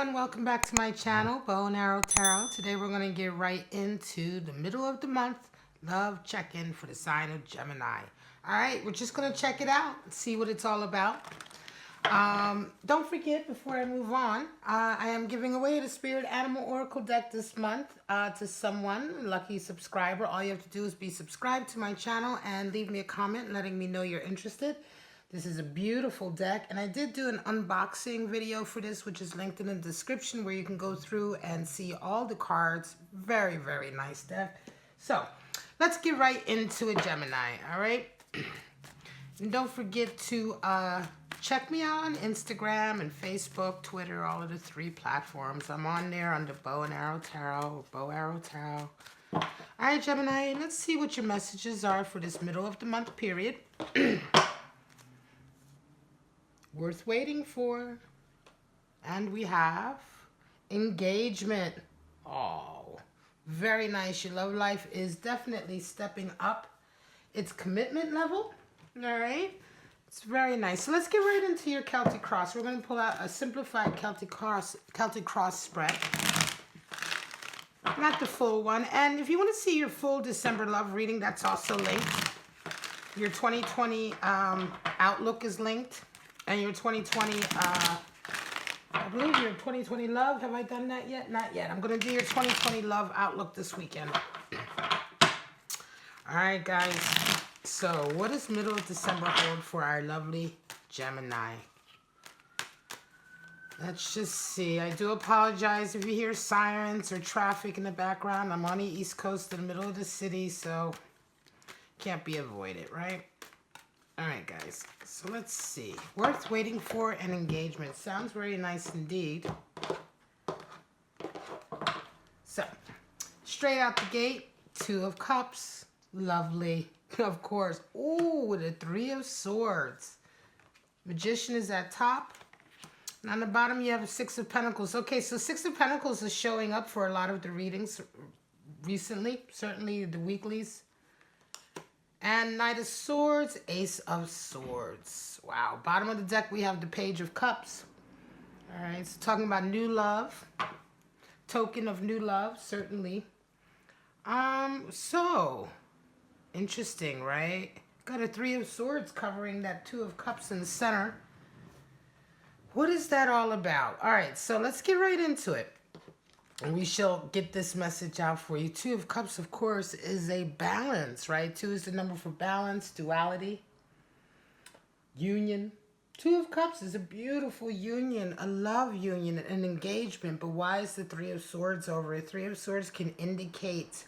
everyone, welcome back to my channel, Bow and Arrow Tarot. Today we're going to get right into the middle of the month love check-in for the sign of Gemini. Alright, we're just going to check it out and see what it's all about. Don't forget, before I move on, I am giving away the Spirit Animal Oracle deck this month to someone, a lucky subscriber. All you have to do is be subscribed to my channel and leave me a comment letting me know you're interested. This is a beautiful deck, and I did do an unboxing video for this, which is linked in the description, where you can go through and see all the cards. Very, very nice deck. So, let's get right into it, Gemini, all right? And don't forget to check me out on Instagram and Facebook, Twitter, all of the 3 platforms. I'm on there under Bow and Arrow Tarot, or Bow Arrow Tarot. All right, Gemini, let's see what your messages are for this middle of the month period. Worth waiting for. And we have engagement. Oh, very nice. Your love life is definitely stepping up its commitment level. All right, it's very nice. So let's get right into your Celtic Cross. We're going to pull out a simplified Celtic Cross spread, not the full one. And if you want to see your full December love reading, that's also linked. Your 2020 outlook is linked. And your 2020, I believe your 2020 love, have I done that yet? Not yet. I'm going to do your 2020 love outlook this weekend. All right, guys. So, what does middle of December hold for our lovely Gemini? Let's just see. I do apologize if you hear sirens or traffic in the background. I'm on the East Coast in the middle of the city, so can't be avoided, right? All right, guys, so let's see. Worth waiting for an engagement. Sounds very nice indeed. So, straight out the gate, 2 of Cups. Lovely. Of course. Ooh, with a 3 of Swords. Magician is at top. And on the bottom, you have a 6 of Pentacles. Okay, so 6 of Pentacles is showing up for a lot of the readings recently. Certainly the weeklies. And Knight of Swords, Ace of Swords. Wow. Bottom of the deck, we have the Page of Cups. All right. So talking about new love. Token of new love, certainly. So, interesting, right? Got a 3 of Swords covering that 2 of Cups in the center. What is that all about? All right. So let's get right into it. And we shall get this message out for you. 2 of Cups, of course, is a balance, right? 2 is the number for balance, duality, union. 2 of Cups is a beautiful union, a love union, an engagement. But why is the 3 of Swords over it? 3 of Swords can indicate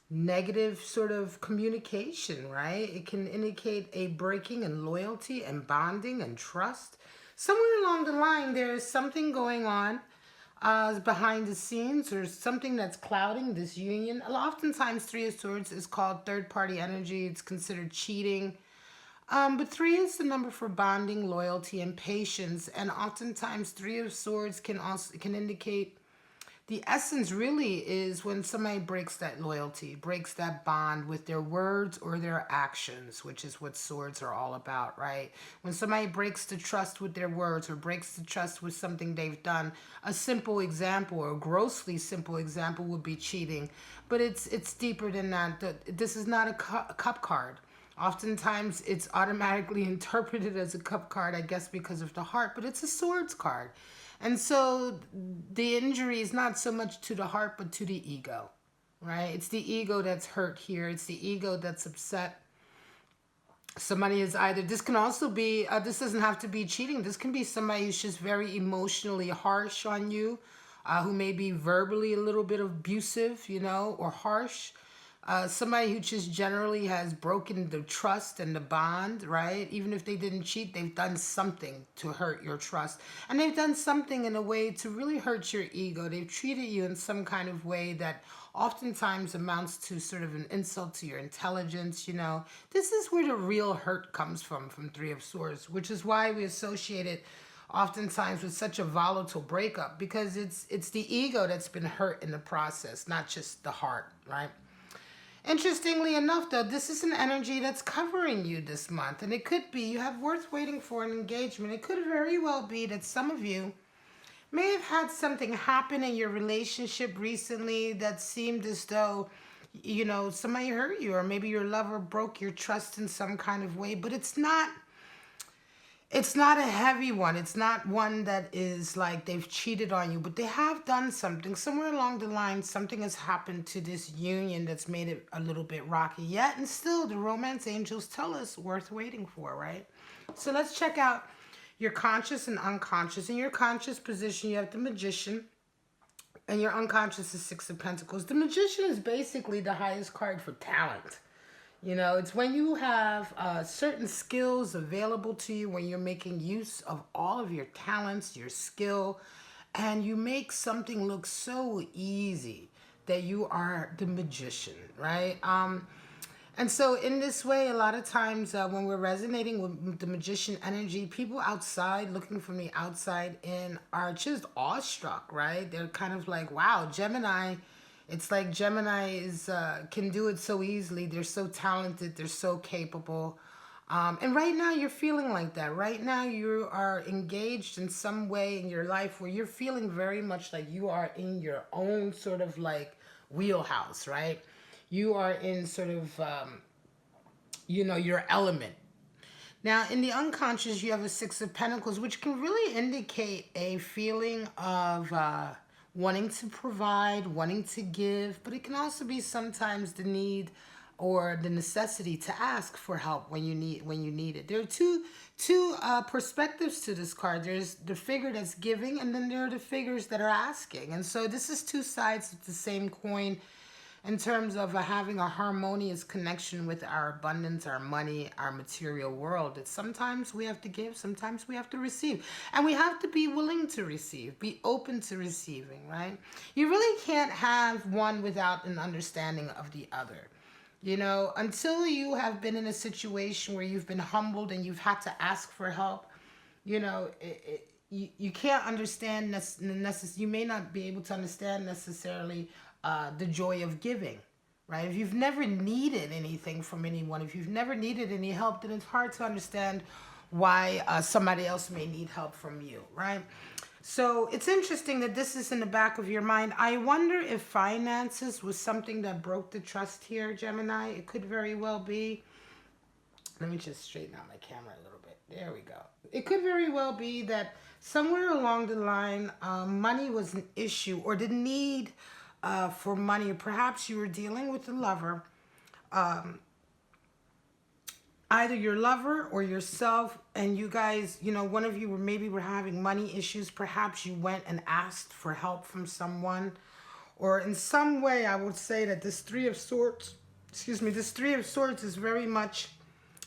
negative sort of communication, right? It can indicate a breaking in loyalty and bonding and trust. Somewhere along the line, there is something going on behind the scenes, or something that's clouding this union. Oftentimes 3 of Swords is called third-party energy. It's considered cheating. But 3 is the number for bonding, loyalty, and patience. And oftentimes 3 of Swords can indicate the essence really is when somebody breaks that loyalty, breaks that bond with their words or their actions, which is what swords are all about, right? When somebody breaks the trust with their words or breaks the trust with something they've done, a simple example, or a grossly simple example, would be cheating. But it's deeper than that. This is not a cup card. Oftentimes it's automatically interpreted as a cup card, I guess because of the heart, but it's a swords card. And so the injury is not so much to the heart, but to the ego, right? It's the ego that's hurt here. It's the ego that's upset. Somebody is either, this can also be, this doesn't have to be cheating. This can be somebody who's just very emotionally harsh on you, who may be verbally a little bit abusive, you know, or harsh. Somebody who just generally has broken the trust and the bond, right? Even if they didn't cheat, they've done something to hurt your trust. And they've done something in a way to really hurt your ego. They've treated you in some kind of way that oftentimes amounts to sort of an insult to your intelligence, you know. This is where the real hurt comes from 3 of Swords, which is why we associate it oftentimes with such a volatile breakup, because it's the ego that's been hurt in the process, not just the heart, right? Interestingly enough, though, this is an energy that's covering you this month. And it could be you have worth waiting for an engagement. It could very well be that some of you may have had something happen in your relationship recently that seemed as though, you know, somebody hurt you, or maybe your lover broke your trust in some kind of way. But it's not a heavy one. It's not one that is like they've cheated on you, but they have done something. Somewhere along the line, something has happened to this union that's made it a little bit rocky. Yet and still, the romance angels tell us worth waiting for, right? So let's check out your conscious and unconscious. In your conscious position, you have the Magician, and your unconscious is Six of Pentacles. The Magician is basically the highest card for talent. You know, it's when you have certain skills available to you, when you're making use of all of your talents, your skill, and you make something look so easy that you are the magician, right? And so in this way, a lot of times when we're resonating with the magician energy, people outside, looking from the outside in, are just awestruck, right? They're kind of like, wow, Gemini. It's like Gemini can do it so easily. They're so talented. They're so capable. And right now you're feeling like that. Right now you are engaged in some way in your life where you're feeling very much like you are in your own sort of like wheelhouse, right? You are in sort of, your element. Now, in the unconscious, you have a Six of Pentacles, which can really indicate a feeling of wanting to provide, wanting to give, but it can also be sometimes the need or the necessity to ask for help when you need it. There are two perspectives to this card. There's the figure that's giving, and then there are the figures that are asking. And so this is two sides of the same coin in terms of having a harmonious connection with our abundance, our money, our material world. That sometimes we have to give, sometimes we have to receive. And we have to be willing to receive, be open to receiving, right? You really can't have one without an understanding of the other. You know, until you have been in a situation where you've been humbled and you've had to ask for help, you know, you can't understand, you may not be able to understand necessarily the joy of giving, right? If you've never needed anything from anyone, if you've never needed any help, then it's hard to understand why somebody else may need help from you, right? So it's interesting that this is in the back of your mind. I wonder if finances was something that broke the trust here, Gemini. It could very well be. Let me just straighten out my camera a little bit. There we go. It could very well be that somewhere along the line, money was an issue, or the need for money, or perhaps you were dealing with a lover, either your lover or yourself, and you guys, you know, one of you were having money issues. Perhaps you went and asked for help from someone, or in some way, I would say that this Three of Swords is very much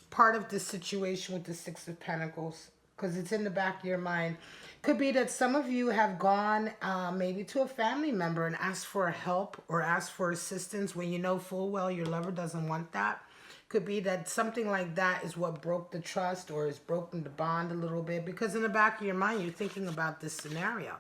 part of this situation with the Six of Pentacles, because it's in the back of your mind. Could be that some of you have gone maybe to a family member and asked for help or asked for assistance when you know full well your lover doesn't want that. Could be that something like that is what broke the trust or has broken the bond a little bit, because in the back of your mind you're thinking about this scenario.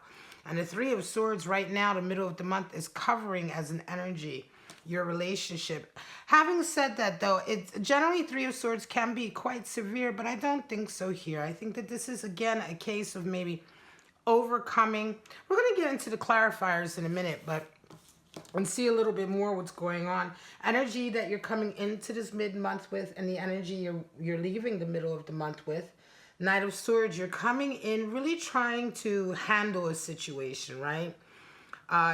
And the Three of Swords right now, the middle of the month, is covering as an energy your relationship. Having said that, though, it's generally Three of Swords can be quite severe, but I don't think so here. I think that this is, again, a case of maybe overcoming. We're going to get into the clarifiers in a minute, but and see a little bit more what's going on. Energy that you're coming into this mid-month with, and the energy you're leaving the middle of the month with. Knight of Swords, you're coming in really trying to handle a situation, right?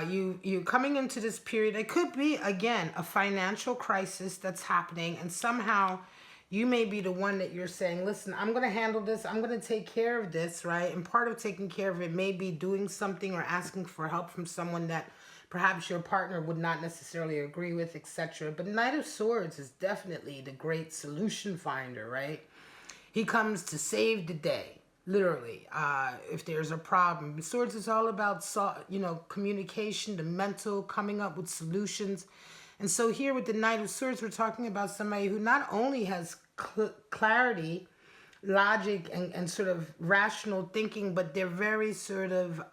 You coming into this period. It could be, again, a financial crisis that's happening, and somehow you may be the one that you're saying, listen, I'm going to handle this. I'm going to take care of this, right? And part of taking care of it may be doing something or asking for help from someone that perhaps your partner would not necessarily agree with, etc. But Knight of Swords is definitely the great solution finder, right? He comes to save the day. Literally, if there's a problem. Swords is all about, communication, the mental, coming up with solutions. And so here with the Knight of Swords, we're talking about somebody who not only has clarity, logic, and sort of rational thinking, but they're very sort of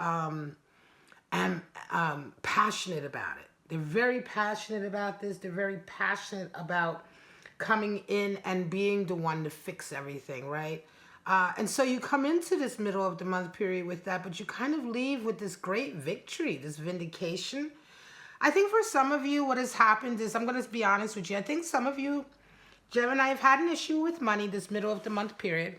passionate about it. They're very passionate about this. They're very passionate about coming in and being the one to fix everything, right? And so you come into this middle of the month period with that, but you kind of leave with this great victory, this vindication. I think for some of you, what has happened is, I'm going to be honest with you, I think some of you, Gemini, have had an issue with money this middle of the month period,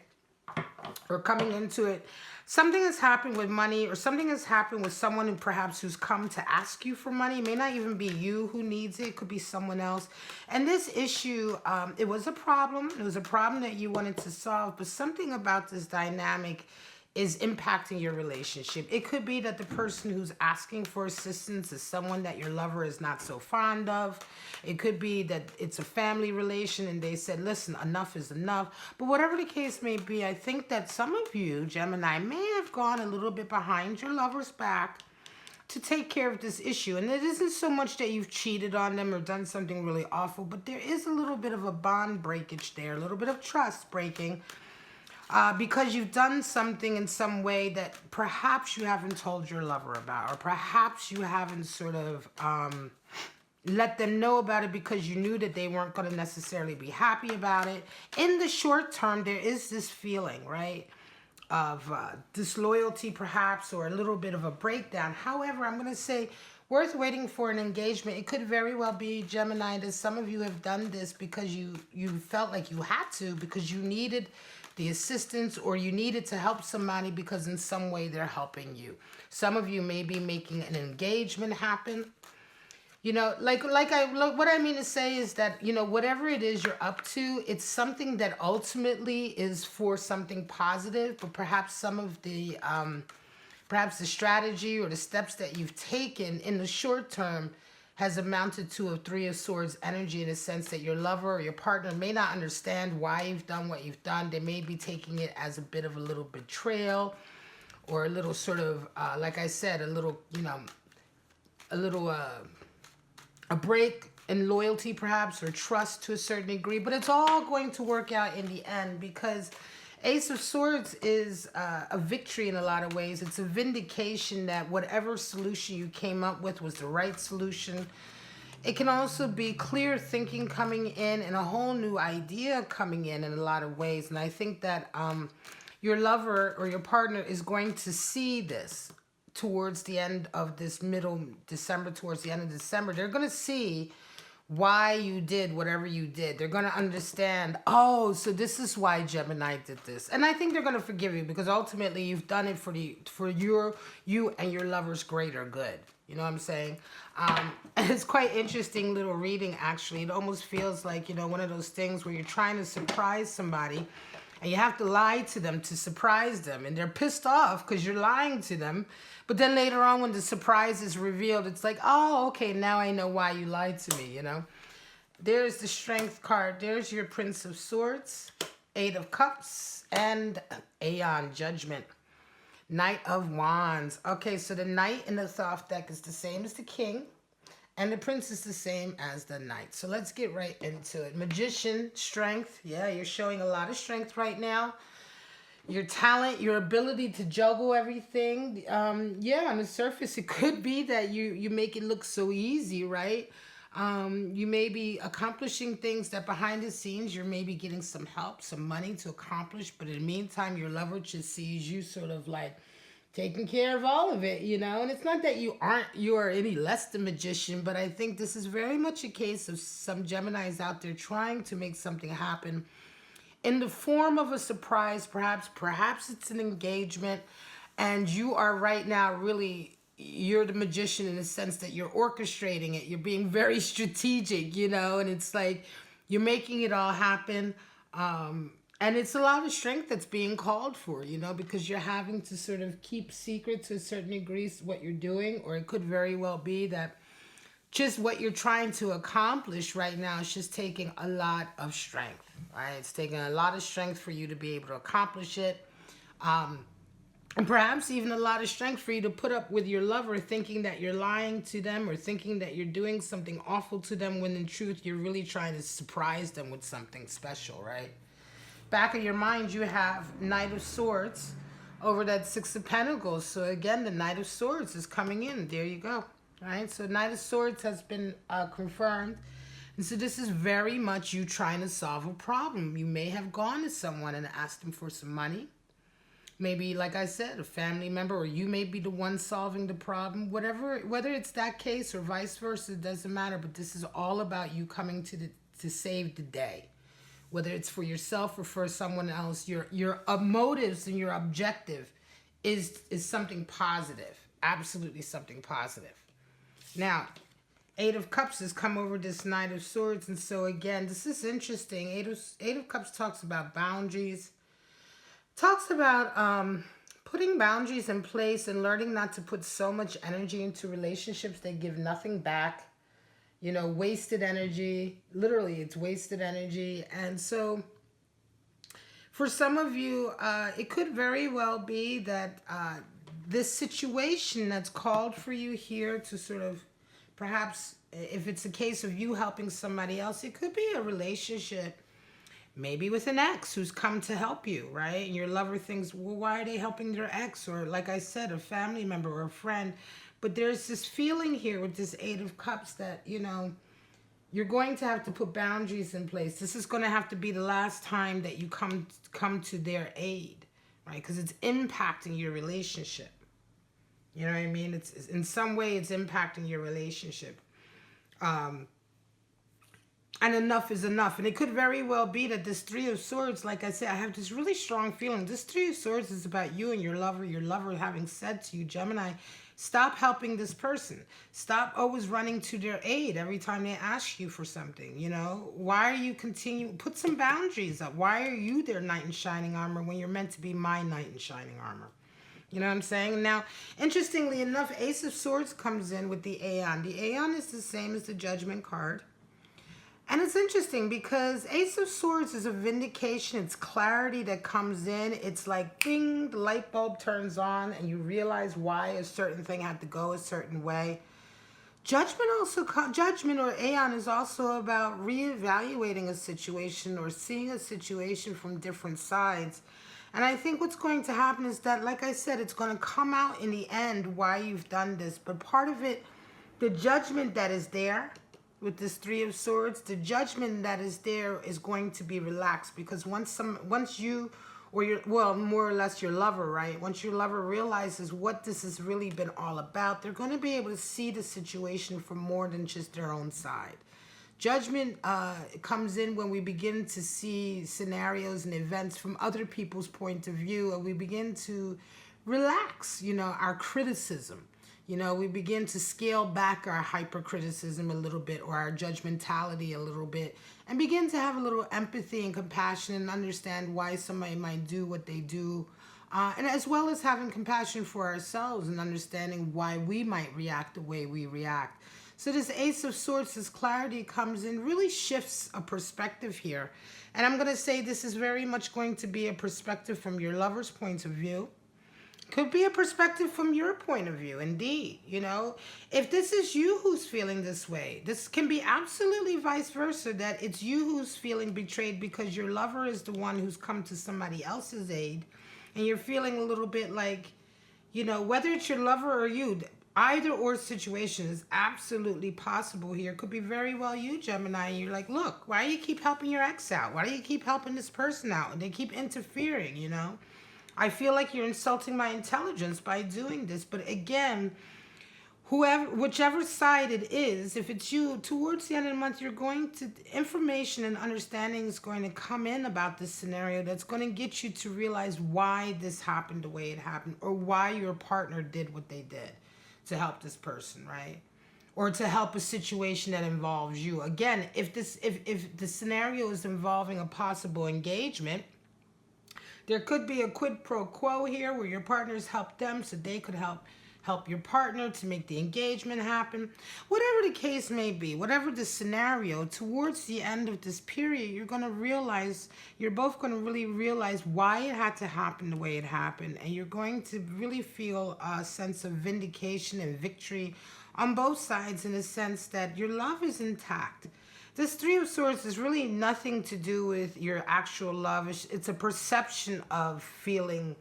or coming into it. Something has happened with money, or something has happened with someone who perhaps who's come to ask you for money. It may not even be you who needs it. It could be someone else. And this issue, it was a problem. It was a problem that you wanted to solve, but something about this dynamic is impacting your relationship. It could be that the person who's asking for assistance is someone that your lover is not so fond of. It could be that it's a family relation and they said, listen, enough is enough. But whatever the case may be, I think that some of you, Gemini, may have gone a little bit behind your lover's back to take care of this issue. And it isn't so much that you've cheated on them or done something really awful, but there is a little bit of a bond breakage there, a little bit of trust breaking. Because you've done something in some way that perhaps you haven't told your lover about, or perhaps you haven't sort of let them know about it because you knew that they weren't going to necessarily be happy about it. In the short term, there is this feeling, right, of disloyalty perhaps, or a little bit of a breakdown. However, I'm going to say worth waiting for an engagement. It could very well be, Gemini, that some of you have done this because you felt like you had to, because you needed the assistance, or you needed to help somebody because in some way they're helping you. Some of you may be making an engagement happen. You know, what I mean to say is that, you know, whatever it is you're up to, it's something that ultimately is for something positive, but perhaps some of the, perhaps the strategy or the steps that you've taken in the short term has amounted to a Three of Swords energy, in a sense that your lover or your partner may not understand why you've done what you've done. They may be taking it as a bit of a little betrayal, or a little sort of, like I said, a little, you know, a little, a break in loyalty perhaps, or trust to a certain degree. But it's all going to work out in the end, because Ace of Swords is a victory in a lot of ways. It's a vindication that whatever solution you came up with was the right solution. It can also be clear thinking coming in and a whole new idea coming in a lot of ways. And I think that your lover or your partner is going to see this towards the end of this middle December, towards the end of December. They're going to see why you did whatever you did. They're going to understand, oh, so this is why Gemini did this. And I think they're going to forgive you, because ultimately you've done it for you and your lover's greater good. You know what I'm saying? And it's quite interesting little reading, actually. It almost feels like, you know, one of those things where you're trying to surprise somebody and you have to lie to them to surprise them. And they're pissed off because you're lying to them. But then later on, when the surprise is revealed, it's like, oh, okay, now I know why you lied to me, you know? There's the Strength card. There's your Prince of Swords, Eight of Cups, and Aeon, Judgment. Knight of Wands. Okay, so the Knight in the soft deck is the same as the King, and the Prince is the same as the Knight. So let's get right into it. Magician, Strength. Yeah, you're showing a lot of strength right now. Your talent, your ability to juggle everything. Yeah, on the surface, it could be that you make it look so easy, right? You may be accomplishing things that behind the scenes, you're maybe getting some help, some money to accomplish. But in the meantime, your lover just sees you sort of like taking care of all of it, you know? And it's not that you are any less the magician, but I think this is very much a case of some Geminis out there trying to make something happen in the form of a surprise, perhaps it's an engagement, and you are right now really, you're the magician in the sense that you're orchestrating it. You're being very strategic, you know, and it's like you're making it all happen. And it's a lot of strength that's being called for, you know, because you're having to sort of keep secret to a certain degree what you're doing, or it could very well be that just what you're trying to accomplish right now is just taking a lot of strength, right? It's taking a lot of strength for you to be able to accomplish it. And perhaps even a lot of strength for you to put up with your lover thinking that you're lying to them, or thinking that you're doing something awful to them, when in truth you're really trying to surprise them with something special, right? Back of your mind, you have Knight of Swords over that Six of Pentacles. So again, the Knight of Swords is coming in. There you go. right? So Knight of Swords has been confirmed. And so this is very much you trying to solve a problem. You may have gone to someone and asked them for some money. Maybe, like I said, a family member, or you may be the one solving the problem. Whatever, whether it's that case or vice versa, it doesn't matter. But this is all about you coming to save the day. Whether it's for yourself or for someone else, your motives and your objective is something positive. Absolutely something positive. Now, Eight of Cups has come over this Knight of Swords. And so again, this is interesting. Eight of Cups talks about boundaries. Talks about putting boundaries in place and learning not to put so much energy into relationships that give nothing back. You know, wasted energy. Literally, it's wasted energy. And so for some of you, it could very well be that this situation that's called for you here to sort of, perhaps if it's a case of you helping somebody else, it could be a relationship maybe with an ex who's come to help you, right? And your lover thinks, well, why are they helping their ex? Or like I said, a family member or a friend. But there's this feeling here with this Eight of Cups that, you know, you're going to have to put boundaries in place. This is going to have to be the last time that you come to their aid, right? Because it's impacting your relationship. You know what I mean? It's in some way it's impacting your relationship. And enough is enough. And it could very well be that this Three of Swords, like I said, I have this really strong feeling. This Three of Swords is about you and your lover having said to you, Gemini, stop helping this person. Stop always running to their aid every time they ask you for something, you know? Why are you continuing? Put some boundaries up. Why are you their knight in shining armor when you're meant to be my knight in shining armor? You know what I'm saying? Now, interestingly enough, Ace of Swords comes in with the Aeon. The Aeon is the same as the Judgment card. And it's interesting because Ace of Swords is a vindication. It's clarity that comes in. It's like, bing, the light bulb turns on and you realize why a certain thing had to go a certain way. Judgment or Aeon is also about reevaluating a situation or seeing a situation from different sides. And I think what's going to happen is that, like I said, it's going to come out in the end why you've done this. But part of it, the judgment that is there, with this Three of Swords, the judgment that is there is going to be relaxed because once you or your, well, more or less your lover, right? Once your lover realizes what this has really been all about, they're going to be able to see the situation from more than just their own side. Judgment comes in when we begin to see scenarios and events from other people's point of view, and we begin to relax, you know, our criticism. You know, we begin to scale back our hypercriticism a little bit or our judgmentality a little bit and begin to have a little empathy and compassion and understand why somebody might do what they do. And as well as having compassion for ourselves and understanding why we might react the way we react. So this Ace of Swords, this clarity comes in, really shifts a perspective here. And I'm going to say this is very much going to be a perspective from your lover's point of view. Could be a perspective from your point of view, indeed. You know, if this is you who's feeling this way, this can be absolutely vice versa, that it's you who's feeling betrayed because your lover is the one who's come to somebody else's aid, and you're feeling a little bit like, you know, whether it's your lover or you, either or situation is absolutely possible here. Could be very well you, Gemini, and you're like, look, why do you keep helping your ex out? Why do you keep helping this person out? And they keep interfering, you know? I feel like you're insulting my intelligence by doing this. But again, whichever side it is, if it's you, towards the end of the month, you're going to, information and understanding is going to come in about this scenario that's going to get you to realize why this happened the way it happened, or why your partner did what they did to help this person, right? Or to help a situation that involves you. Again, if the scenario is involving a possible engagement, there could be a quid pro quo here where your partners help them so they could help your partner to make the engagement happen. Whatever the case may be, whatever the scenario, towards the end of this period, you're going to realize, you're both going to really realize why it had to happen the way it happened. And you're going to really feel a sense of vindication and victory on both sides, in the sense that your love is intact. This Three of Swords is really nothing to do with your actual love. It's a perception of feeling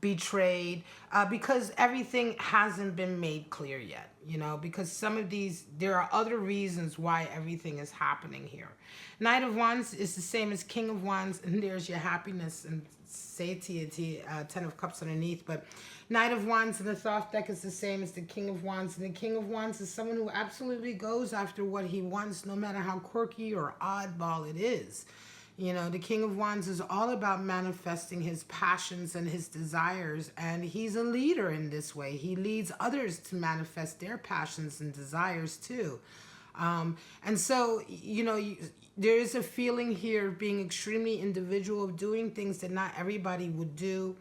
betrayed because everything hasn't been made clear yet. you know, because some of these, there are other reasons why everything is happening here. Knight of Wands is the same as King of Wands, and there's your happiness and satiety, Ten of Cups underneath. But Knight of Wands in the Thoth deck is the same as the King of Wands, and the King of Wands is someone who absolutely goes after what he wants, no matter how quirky or oddball it is. You know, the King of Wands is all about manifesting his passions and his desires, and he's a leader in this way. He leads others to manifest their passions and desires too. And so, you know, there is a feeling here of being extremely individual, of doing things that not everybody would do.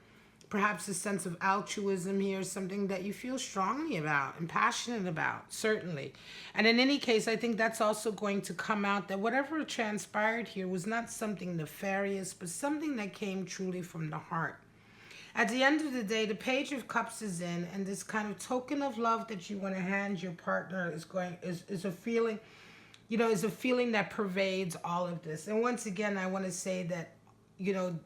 Perhaps a sense of altruism here is something that you feel strongly about and passionate about, certainly. And in any case, I think that's also going to come out that whatever transpired here was not something nefarious, but something that came truly from the heart. At the end of the day, the Page of Cups is in, and this kind of token of love that you want to hand your partner is a feeling, you know, is a feeling that pervades all of this. And once again, I want to say that, you know,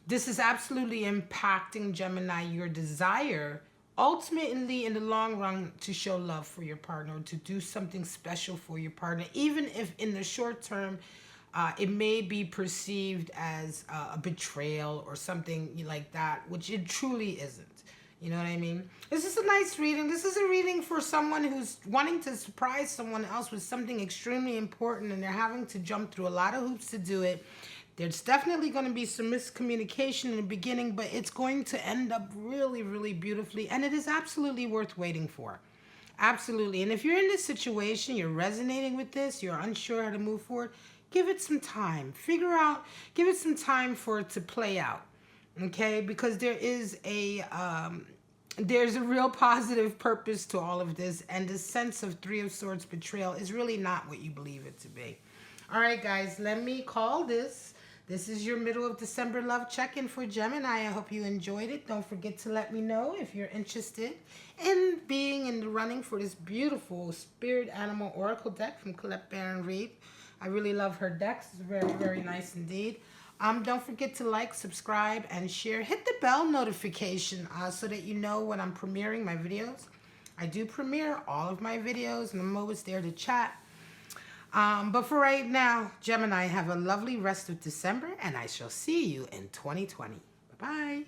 this is absolutely impacting, Gemini, your desire, ultimately in the long run, to show love for your partner, to do something special for your partner, even if in the short term, it may be perceived as a betrayal or something like that, which it truly isn't. You know what I mean? This is a nice reading. This is a reading for someone who's wanting to surprise someone else with something extremely important, and they're having to jump through a lot of hoops to do it. There's definitely going to be some miscommunication in the beginning, but it's going to end up really, really beautifully, and it is absolutely worth waiting for. Absolutely. And if you're in this situation, you're resonating with this, you're unsure how to move forward, give it some time. Give it some time for it to play out. Okay? Because there's a real positive purpose to all of this, and the sense of Three of Swords betrayal is really not what you believe it to be. All right, guys, let me call this. This is your middle of December love check-in for Gemini. I hope you enjoyed it. Don't forget to let me know if you're interested in being in the running for this beautiful Spirit Animal Oracle deck from Colette Baron Reed. I really love her decks. It's very, very nice indeed. Don't forget to like, subscribe, and share. Hit the bell notification so that you know when I'm premiering my videos. I do premiere all of my videos, and I'm always there to chat. But for right now, Gemini, have a lovely rest of December, and I shall see you in 2020. Bye-bye.